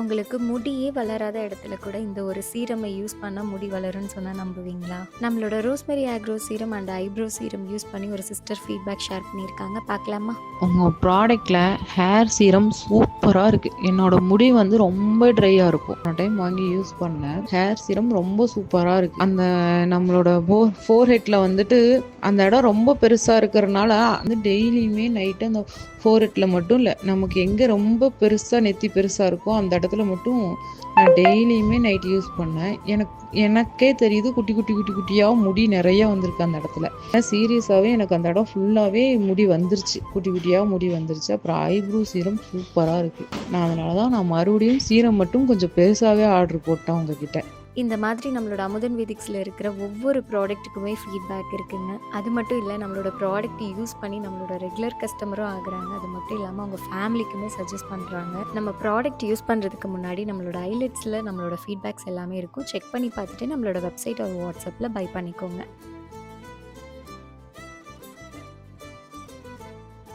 உங்களுக்கு முடியே வளராத இடத்துல கூட இந்த ஒரு சீரமை யூஸ் பண்ணா முடி வளரும்னு சொன்னா நம்புவீங்களா? நம்மளோட rosemary agro serum and eyebrow serum use பண்ணி ஒரு சிஸ்டர் ஃபீட்பேக் ஷேர் பண்ணியிருக்காங்க. பார்க்கலாமா? உங்க ப்ராடக்ட்ல ஹேர் சீரம் சூப்பரா இருக்கு. என்னோட முடி வந்து ரொம்ப ட்ரையா இருக்கும். ஒரு டைம் வாங்கி யூஸ் பண்ணேன். ஹேர் சீரம் ரொம்ப சூப்பரா இருக்கு. அந்த நம்மளோட ஃபோர் ஹெட்ல வந்துட்டு அந்த இடம் ரொம்ப பெருசா இருக்கிறதுனால வந்து டெய்லியுமே நைட்டு அந்த ஃபோர் ஹெட்ல மட்டும் இல்லை, நமக்கு எங்க ரொம்ப பெருசா நெத்தி பெருசா இருக்கோ அந்த இடத்துல மட்டும் நான் டெய்லியுமே நைட் யூஸ் பண்ணேன். எனக்கே தெரியுது குட்டி குட்டி குட்டி குட்டியா முடி நிறைய வந்திருக்கு அந்த இடத்துல. சீரியஸாவே எனக்கு அந்த இடம் ஃபுல்லாவே முடி வந்துருச்சு, குட்டி குட்டியா முடி வந்துருச்சு. அப்புறம் ஐப்ரோ சீரம் சூப்பரா இருக்கு. நான் அதனாலதான் நான் மறுபடியும் சீரம் மட்டும் கொஞ்சம் பெருசாவே ஆர்டர் போட்டேன் உங்ககிட்ட. இந்த மாதிரி நம்மளோட அமுதன் வேதிக்ஸில் இருக்கிற ஒவ்வொரு ப்ராடக்ட்டுக்குமே ஃபீட்பேக் இருக்குங்க. அது மட்டும் இல்லை, நம்மளோட ப்ராடக்ட் யூஸ் பண்ணி நம்மளோட ரெகுலர் கஸ்டமரும் ஆகுறாங்க. அது மட்டும் இல்லாமல் அவங்க ஃபேமிலிக்குமே சஜஸ்ட் பண்ணுறாங்க. நம்ம ப்ராடக்ட் யூஸ் பண்ணுறதுக்கு முன்னாடி நம்மளோட ஐலெட்ஸில் நம்மளோட ஃபீட்பேக்ஸ் எல்லாமே இருக்கும். செக் பண்ணி பார்த்துட்டு நம்மளோட வெப்சைட் ஒரு வாட்ஸ்அப்பில் பை பண்ணிக்கோங்க.